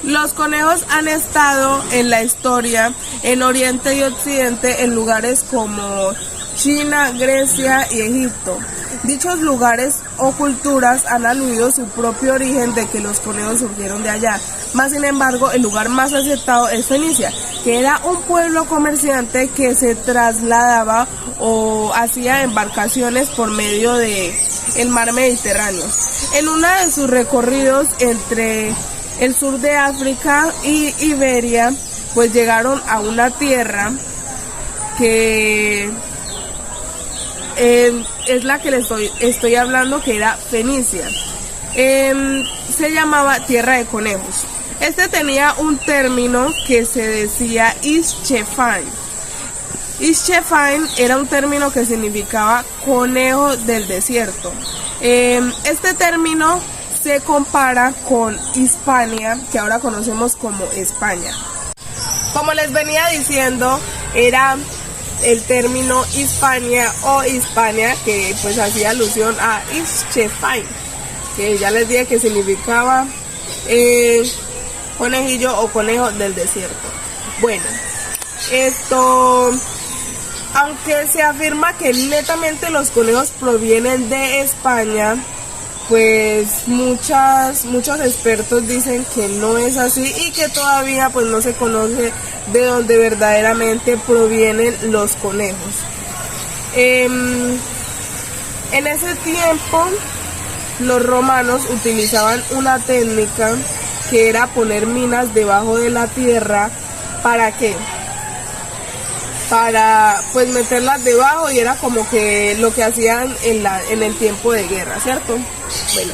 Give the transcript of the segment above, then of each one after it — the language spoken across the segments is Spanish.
Los conejos han estado en la historia en Oriente y Occidente en lugares como China, Grecia y Egipto. Dichos lugares o culturas han aludido su propio origen de que los conejos surgieron de allá. Más sin embargo, el lugar más aceptado es Fenicia, que era un pueblo comerciante que se trasladaba o hacía embarcaciones por medio de el mar Mediterráneo. En uno de sus recorridos entre el sur de África y Iberia, pues llegaron a una tierra que es la que les estoy hablando, que era Fenicia. Se llamaba Tierra de Conejos. Este tenía un término que se decía Ischefain. Ischefain era un término que significaba conejo del desierto. Este término se compara con Hispania, que ahora conocemos como España. Como les venía diciendo, era el término Hispania o Hispania, que pues hacía alusión a Ischefain, que ya les dije que significaba conejillo o conejo del desierto. Bueno, aunque se afirma que netamente los conejos provienen de España, pues muchos expertos dicen que no es así y que todavía pues no se conoce de dónde verdaderamente provienen los conejos. En ese tiempo los romanos utilizaban una técnica que era poner minas debajo de la tierra. ¿Para qué? Para pues meterlas debajo, y era como que lo que hacían en el tiempo de guerra, ¿cierto? Bueno,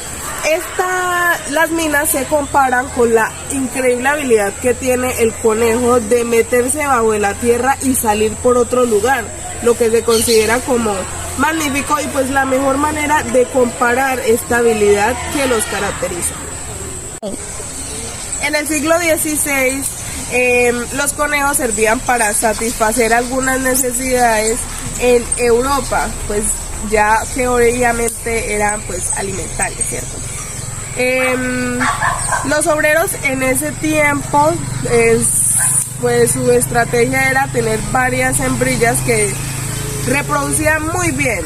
las minas se comparan con la increíble habilidad que tiene el conejo de meterse bajo de la tierra y salir por otro lugar, lo que se considera como magnífico y pues la mejor manera de comparar esta habilidad que los caracteriza. En el siglo XVI, los conejos servían para satisfacer algunas necesidades en Europa, pues ya que obviamente eran pues alimentarias, ¿cierto? Los obreros en ese tiempo, pues su estrategia era tener varias hembrillas que reproducían muy bien,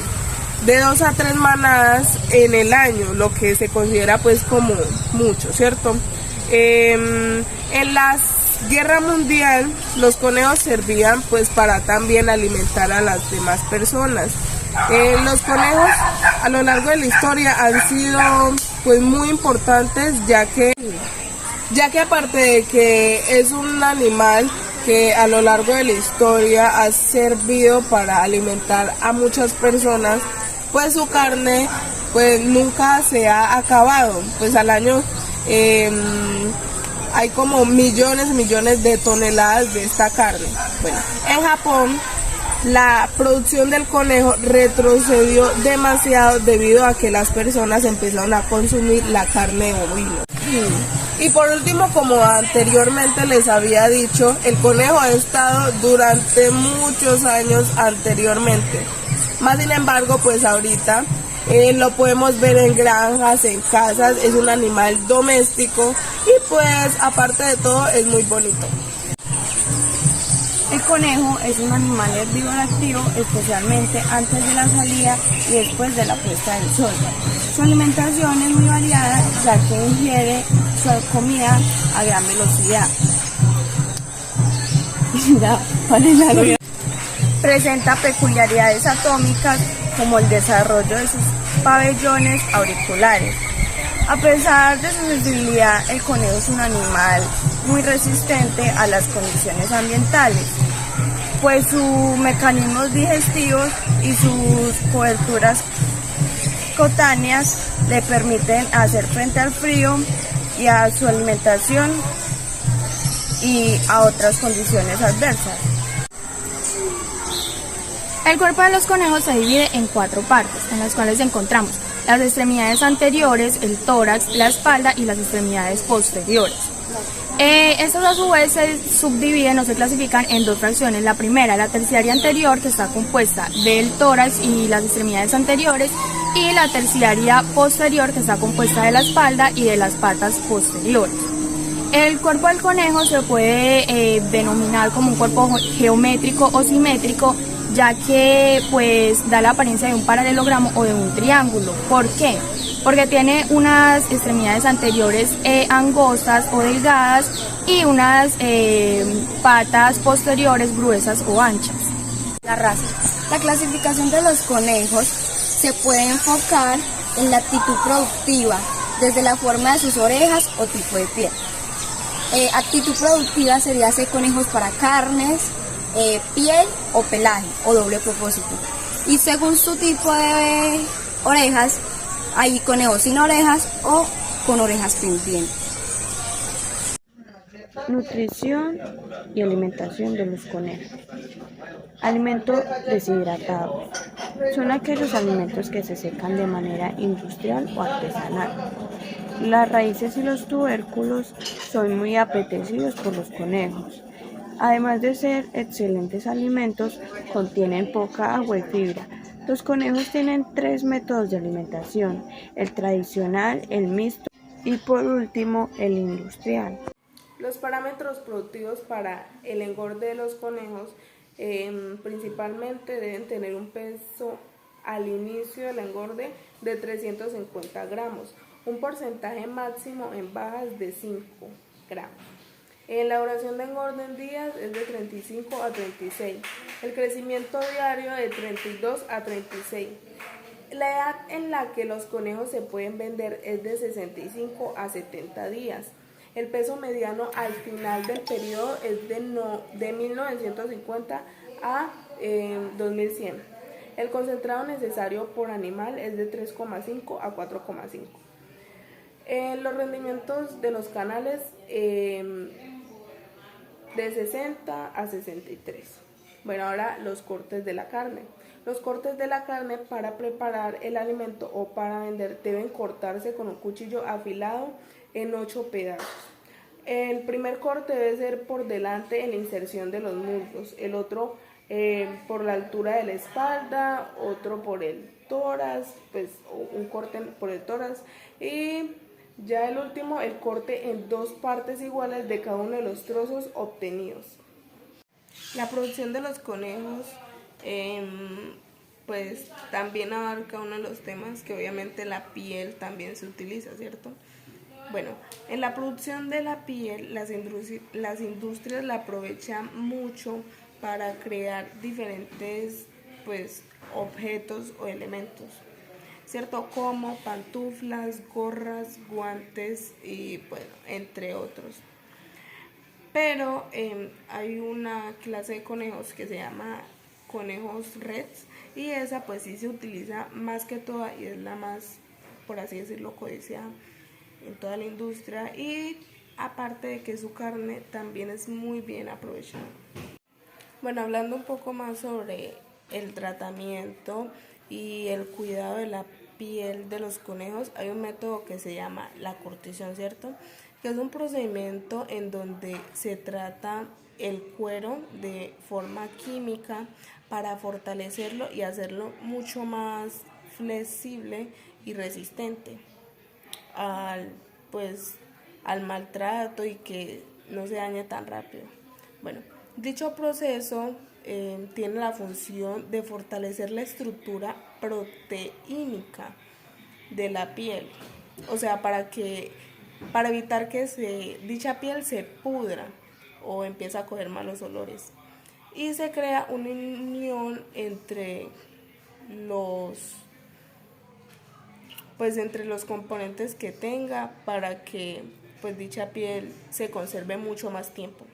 de 2 a 3 manadas en el año, lo que se considera pues como mucho, ¿cierto? En la Guerra Mundial, los conejos servían pues para también alimentar a las demás personas. Los conejos a lo largo de la historia han sido pues muy importantes, ya que aparte de que es un animal que a lo largo de la historia ha servido para alimentar a muchas personas, pues su carne pues nunca se ha acabado. Pues al año hay como millones de toneladas de esta carne. Bueno, en Japón la producción del conejo retrocedió demasiado debido a que las personas empezaron a consumir la carne de bovino. Y por último, como anteriormente les había dicho, el conejo ha estado durante muchos años anteriormente. Más sin embargo, pues ahorita lo podemos ver en granjas, en casas, es un animal doméstico y pues aparte de todo es muy bonito. El conejo es un animal herbívoro activo, especialmente antes de la salida y después de la puesta del sol. Su alimentación es muy variada, ya que ingiere su comida a gran velocidad. Presenta peculiaridades anatómicas como el desarrollo de sus pabellones auriculares. A pesar de su sensibilidad, el conejo es un animal muy resistente a las condiciones ambientales, pues sus mecanismos digestivos y sus coberturas cutáneas le permiten hacer frente al frío y a su alimentación y a otras condiciones adversas. El cuerpo de los conejos se divide en 4 partes, en las cuales encontramos las extremidades anteriores, el tórax, la espalda y las extremidades posteriores. Estos a su vez se subdividen o se clasifican en 2 fracciones. La primera, la terciaria anterior, que está compuesta del tórax y las extremidades anteriores, y la terciaria posterior, que está compuesta de la espalda y de las patas posteriores. El cuerpo del conejo se puede denominar como un cuerpo geométrico o simétrico, ya que pues da la apariencia de un paralelogramo o de un triángulo. ¿Por qué? Porque tiene unas extremidades anteriores angostas o delgadas y unas patas posteriores gruesas o anchas. La raza. La clasificación de los conejos se puede enfocar en la actitud productiva, desde la forma de sus orejas o tipo de piel. Actitud productiva sería hacer conejos para carnes, piel o pelaje o doble propósito. Y según su tipo de orejas, hay conejos sin orejas o con orejas pendientes. Nutrición y alimentación de los conejos. Alimentos deshidratados. Son aquellos alimentos que se secan de manera industrial o artesanal. Las raíces y los tubérculos son muy apetecidos por los conejos. Además de ser excelentes alimentos, contienen poca agua y fibra. Los conejos tienen 3 métodos de alimentación: el tradicional, el mixto y por último el industrial. Los parámetros productivos para el engorde de los conejos principalmente deben tener un peso al inicio del engorde de 350 gramos, un porcentaje máximo en bajas de 5 gramos. La duración de engorde en días es de 35 a 36, el crecimiento diario de 32 a 36. La edad en la que los conejos se pueden vender es de 65 a 70 días. El peso mediano al final del periodo es de 1950 a 2100. El concentrado necesario por animal es de 3,5 a 4,5. Los rendimientos de los canales de 60 a 63. Bueno, ahora los cortes de la carne. Los cortes de la carne para preparar el alimento o para vender deben cortarse con un cuchillo afilado en 8 pedazos. El primer corte debe ser por delante en la inserción de los muslos, el otro por la altura de la espalda, otro por el tórax, pues un corte por el tórax, y ya el último, el corte en 2 partes iguales de cada uno de los trozos obtenidos. La producción de los conejos pues también abarca uno de los temas que obviamente la piel también se utiliza, ¿cierto? Bueno, en la producción de la piel las industrias la aprovechan mucho para crear diferentes pues objetos o elementos, ¿cierto? Como pantuflas, gorras, guantes y bueno, entre otros. Pero hay una clase de conejos que se llama conejos reds y esa pues sí se utiliza más que toda y es la más, por así decirlo, codiciada en toda la industria, y aparte de que su carne también es muy bien aprovechada. Bueno, hablando un poco más sobre el tratamiento y el cuidado de la piel de los conejos, hay un método que se llama la curtición, ¿cierto? Que es un procedimiento en donde se trata el cuero de forma química para fortalecerlo y hacerlo mucho más flexible y resistente al maltrato y que no se dañe tan rápido. Bueno, dicho proceso tiene la función de fortalecer la estructura proteínica de la piel, o sea, para evitar que dicha piel se pudra o empiece a coger malos olores, y se crea una unión entre los componentes que tenga para que pues dicha piel se conserve mucho más tiempo.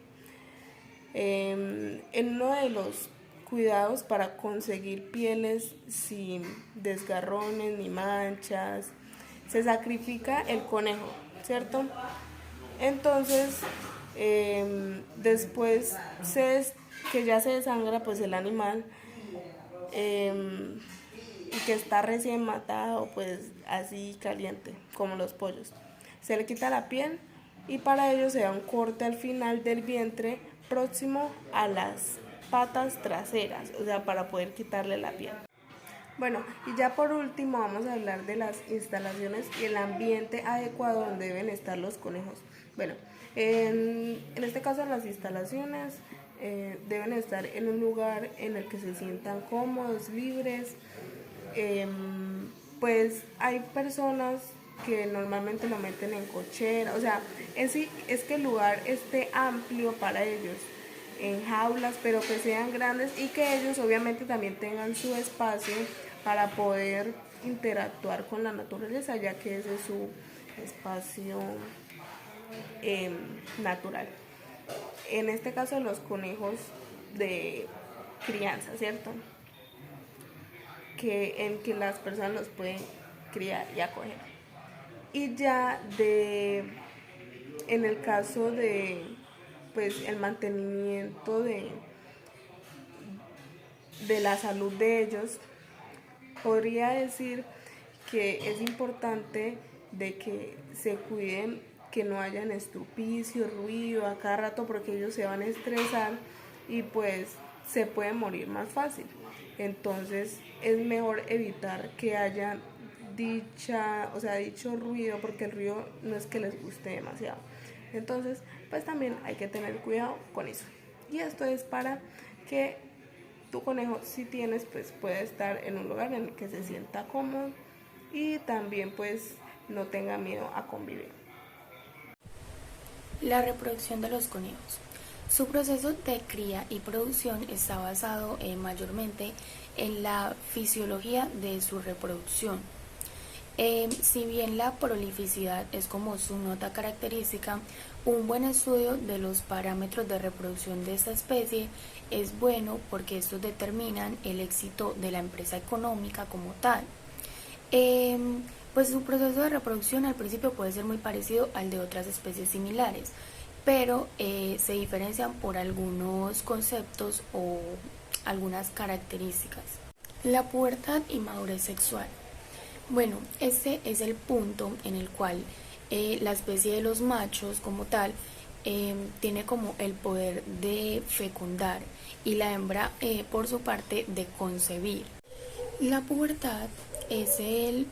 En uno de los cuidados para conseguir pieles sin desgarrones ni manchas, se sacrifica el conejo, ¿cierto? Entonces, después que ya se desangra pues el animal, y que está recién matado, pues así caliente, como los pollos, se le quita la piel y para ello se da un corte al final del vientre próximo a las patas traseras, o sea, para poder quitarle la piel. Bueno, y ya por último vamos a hablar de las instalaciones y el ambiente adecuado donde deben estar los conejos. Bueno, en este caso las instalaciones deben estar en un lugar en el que se sientan cómodos, libres. Pues hay personas que normalmente lo meten en cochera, o sea, en sí es que el lugar esté amplio para ellos, en jaulas, pero que sean grandes y que ellos obviamente también tengan su espacio para poder interactuar con la naturaleza, ya que ese es su espacio natural. En este caso los conejos de crianza, ¿cierto? En que las personas los pueden criar y acoger. Y ya en el caso de pues el mantenimiento de la salud de ellos, podría decir que es importante de que se cuiden, que no hayan estrupicio, ruido a cada rato, porque ellos se van a estresar y pues se pueden morir más fácil. Entonces es mejor evitar que haya dicho ruido, porque el ruido no es que les guste demasiado. Entonces pues también hay que tener cuidado con eso. Y esto es para que tu conejo, si tienes, pues puede estar en un lugar en el que se sienta cómodo y también pues no tenga miedo a convivir. La reproducción de los conejos. Su proceso de cría y producción está basado mayormente en la fisiología de su reproducción. Si bien la prolificidad es como su nota característica, un buen estudio de los parámetros de reproducción de esta especie es bueno porque estos determinan el éxito de la empresa económica como tal. Pues su proceso de reproducción al principio puede ser muy parecido al de otras especies similares, pero se diferencian por algunos conceptos o algunas características. La pubertad y madurez sexual. Bueno, este es el punto en el cual la especie de los machos como tal tiene como el poder de fecundar y la hembra por su parte de concebir. La pubertad es el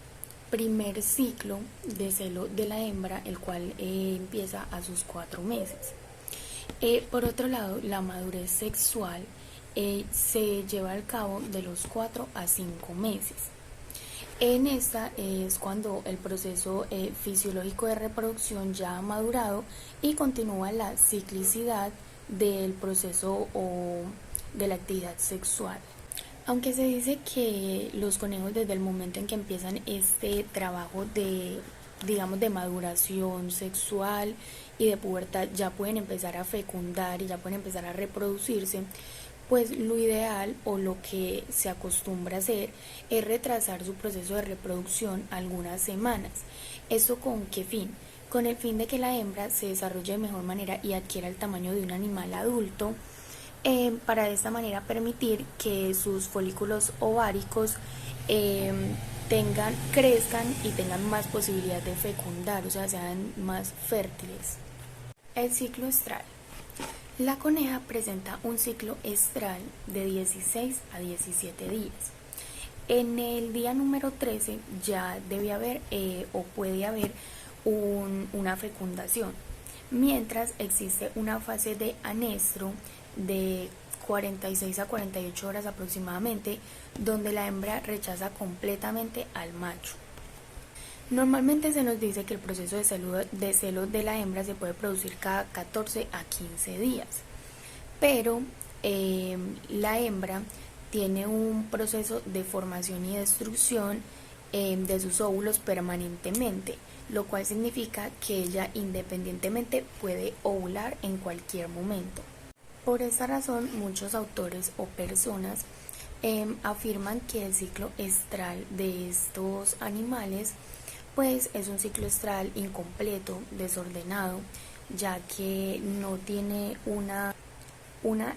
primer ciclo de celo de la hembra, el cual empieza a sus 4 meses. Por otro lado, la madurez sexual se lleva al cabo de los 4 a 5 meses. En esta es cuando el proceso fisiológico de reproducción ya ha madurado y continúa la ciclicidad del proceso o de la actividad sexual. Aunque se dice que los conejos desde el momento en que empiezan este trabajo de maduración sexual y de pubertad ya pueden empezar a fecundar y ya pueden empezar a reproducirse, pues lo ideal o lo que se acostumbra a hacer es retrasar su proceso de reproducción algunas semanas. ¿Esto con qué fin? Con el fin de que la hembra se desarrolle de mejor manera y adquiera el tamaño de un animal adulto, para de esta manera permitir que sus folículos ováricos crezcan y tengan más posibilidad de fecundar, o sea, sean más fértiles. El ciclo estral. La coneja presenta un ciclo estral de 16 a 17 días. En el día número 13 ya debe haber o puede haber una fecundación, mientras existe una fase de anestro de 46 a 48 horas aproximadamente, donde la hembra rechaza completamente al macho. Normalmente se nos dice que el proceso de celo de la hembra se puede producir cada 14 a 15 días, pero la hembra tiene un proceso de formación y destrucción de sus óvulos permanentemente, lo cual significa que ella independientemente puede ovular en cualquier momento. Por esta razón, muchos autores o personas afirman que el ciclo estral de estos animales pues es un ciclo estral incompleto, desordenado, ya que no tiene una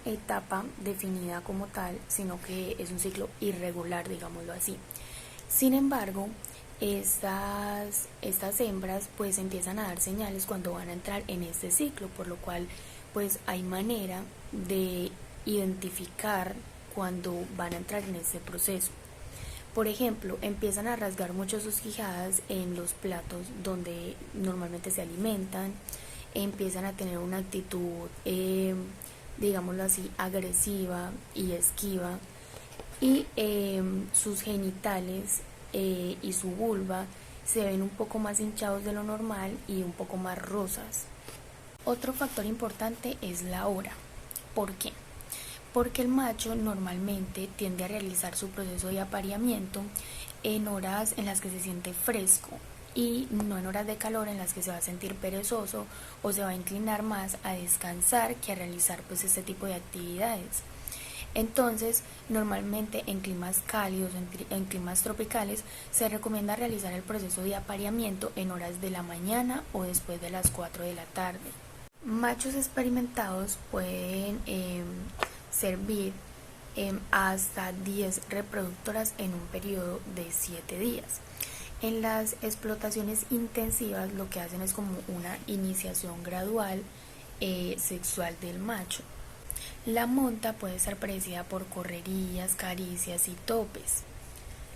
etapa definida como tal, sino que es un ciclo irregular, digámoslo así. Sin embargo, estas hembras pues empiezan a dar señales cuando van a entrar en este ciclo, por lo cual pues hay manera de identificar cuando van a entrar en este proceso. Por ejemplo, empiezan a rasgar mucho sus quijadas en los platos donde normalmente se alimentan, empiezan a tener una actitud, digámoslo así, agresiva y esquiva, y sus genitales y su vulva se ven un poco más hinchados de lo normal y un poco más rosas. Otro factor importante es la hora. ¿Por qué? Porque el macho normalmente tiende a realizar su proceso de apareamiento en horas en las que se siente fresco y no en horas de calor en las que se va a sentir perezoso o se va a inclinar más a descansar que a realizar pues este tipo de actividades. Entonces, normalmente en climas cálidos, en climas tropicales, se recomienda realizar el proceso de apareamiento en horas de la mañana o después de las 4 de la tarde. Machos experimentados pueden servir hasta 10 reproductoras en un periodo de 7 días. En las explotaciones intensivas lo que hacen es como una iniciación gradual sexual del macho. La monta puede ser precedida por correrías, caricias y topes.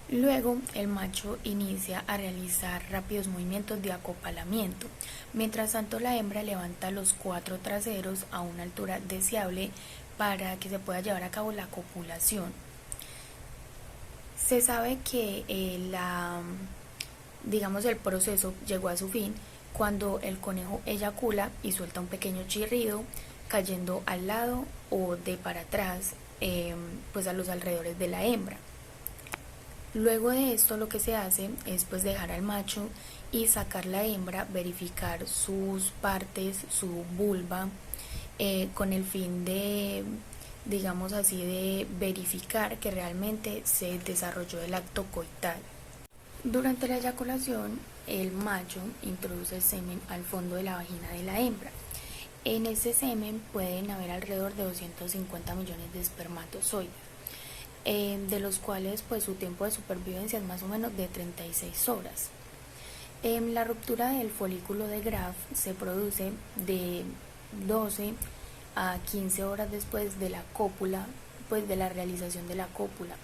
Luego el macho inicia a realizar rápidos movimientos de acopalamiento, mientras tanto la hembra levanta los 4 traseros a una altura deseable para que se pueda llevar a cabo la copulación. Se sabe que el proceso llegó a su fin cuando el conejo eyacula y suelta un pequeño chirrido, cayendo al lado o de para atrás, pues a los alrededores de la hembra. Luego de esto lo que se hace es pues dejar al macho y sacar la hembra, verificar sus partes, su vulva, con el fin de, digamos así, de verificar que realmente se desarrolló el acto coital. Durante la eyaculación, el macho introduce el semen al fondo de la vagina de la hembra. En ese semen pueden haber alrededor de 250 millones de espermatozoides, de los cuales pues su tiempo de supervivencia es más o menos de 36 horas. La ruptura del folículo de Graf se produce de 12 a 15 horas después de la cópula, pues de la realización de la cópula.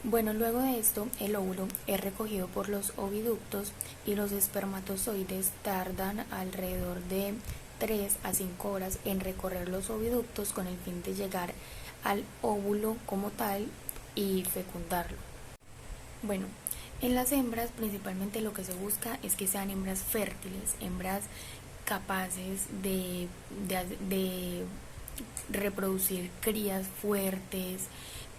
Bueno, luego de esto, el óvulo es recogido por los oviductos y los espermatozoides tardan alrededor de 3 a 5 horas en recorrer los oviductos con el fin de llegar al óvulo como tal y fecundarlo. Bueno, en las hembras principalmente lo que se busca es que sean hembras fértiles, hembras capaces de reproducir crías fuertes,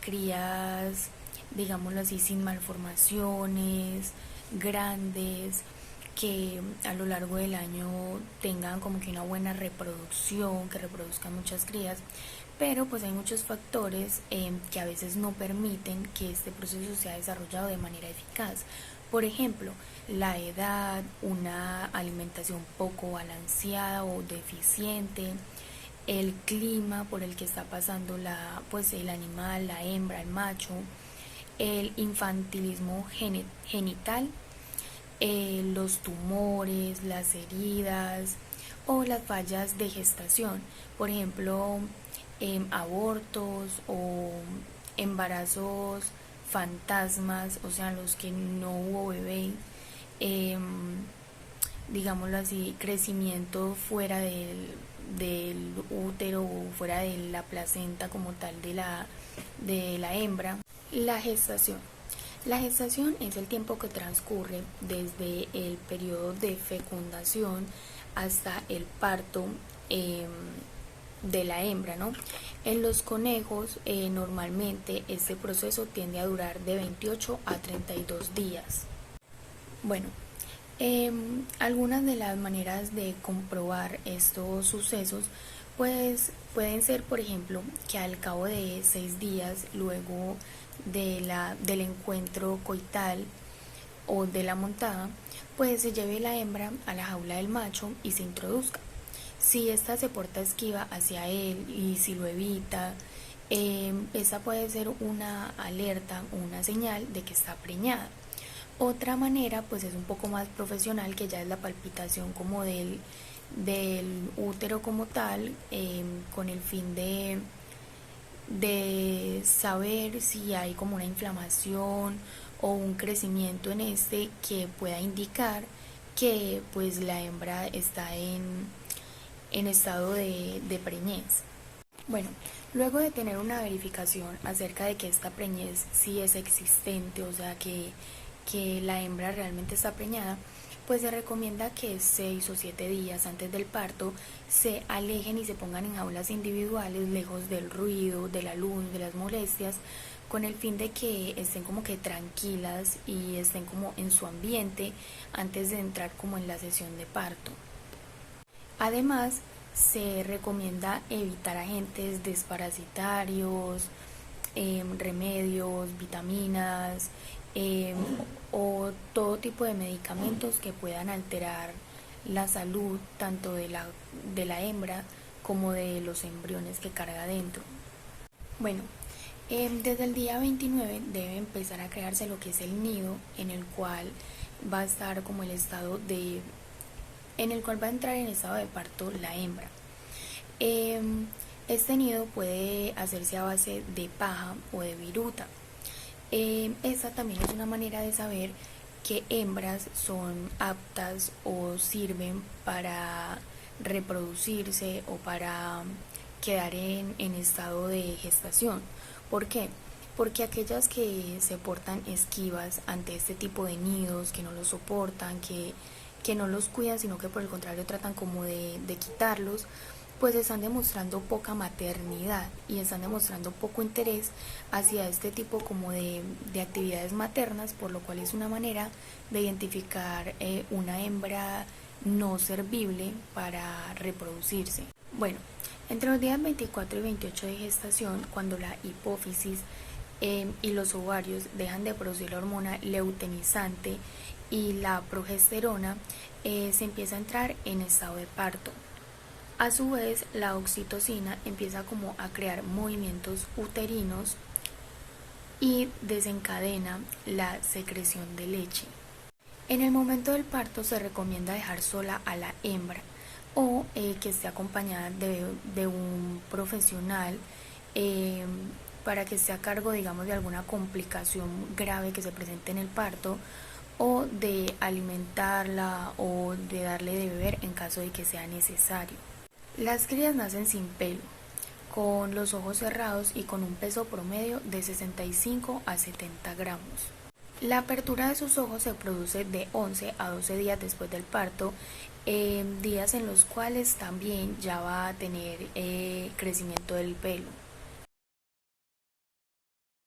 crías, digámoslo así, sin malformaciones, grandes, que a lo largo del año tengan como que una buena reproducción, que reproduzcan muchas crías, pero pues hay muchos factores que a veces no permiten que este proceso sea desarrollado de manera eficaz. Por ejemplo, la edad, una alimentación poco balanceada o deficiente, el clima por el que está pasando el animal, la hembra, el macho, el infantilismo genital, los tumores, las heridas o las fallas de gestación, por ejemplo, abortos o embarazos fantasmas, o sea, los que no hubo bebé, digámoslo así, crecimiento fuera del útero o fuera de la placenta como tal de la hembra. La gestación. La gestación es el tiempo que transcurre desde el periodo de fecundación hasta el parto de la hembra, ¿no? En los conejos normalmente este proceso tiende a durar de 28 a 32 días. Bueno, algunas de las maneras de comprobar estos sucesos pues pueden ser, por ejemplo, que al cabo de 6 días luego del encuentro coital o de la montada, pues se lleve la hembra a la jaula del macho y se introduzca. Si ésta se porta esquiva hacia él y si lo evita, esa puede ser una alerta, una señal de que está preñada. Otra manera pues es un poco más profesional, que ya es la palpitación como del útero como tal, con el fin de saber si hay como una inflamación o un crecimiento en este que pueda indicar que pues la hembra está en en estado de preñez. Bueno, luego de tener una verificación acerca de que esta preñez sí es existente, o sea que la hembra realmente está preñada, pues se recomienda que 6 o 7 días antes del parto se alejen y se pongan en jaulas individuales, lejos del ruido, de la luz, de las molestias, con el fin de que estén como que tranquilas y estén como en su ambiente antes de entrar como en la sesión de parto. Además, se recomienda evitar agentes desparasitarios, remedios, vitaminas o todo tipo de medicamentos que puedan alterar la salud tanto de la hembra como de los embriones que carga dentro. Bueno, desde el día 29 debe empezar a crearse lo que es el nido, en el cual va a estar como en el cual va a entrar en estado de parto la hembra. Este nido puede hacerse a base de paja o de viruta. Esta también es una manera de saber qué hembras son aptas o sirven para reproducirse o para quedar en estado de gestación. ¿Por qué? Porque aquellas que se portan esquivas ante este tipo de nidos, que no los soportan, que no los cuidan, sino que por el contrario tratan como de quitarlos, pues están demostrando poca maternidad y están demostrando poco interés hacia este tipo como de actividades maternas, por lo cual es una manera de identificar una hembra no servible para reproducirse. Bueno, entre los días 24 y 28 de gestación, cuando la hipófisis y los ovarios dejan de producir la hormona luteinizante y la progesterona, se empieza a entrar en estado de parto. A su vez, la oxitocina empieza como a crear movimientos uterinos y desencadena la secreción de leche. En el momento del parto se recomienda dejar sola a la hembra o que esté acompañada de un profesional para que esté a cargo, digamos, de alguna complicación grave que se presente en el parto, o de alimentarla o de darle de beber en caso de que sea necesario. Las crías nacen sin pelo, con los ojos cerrados y con un peso promedio de 65 a 70 gramos. La apertura de sus ojos se produce de 11 a 12 días después del parto, días en los cuales también ya va a tener crecimiento del pelo.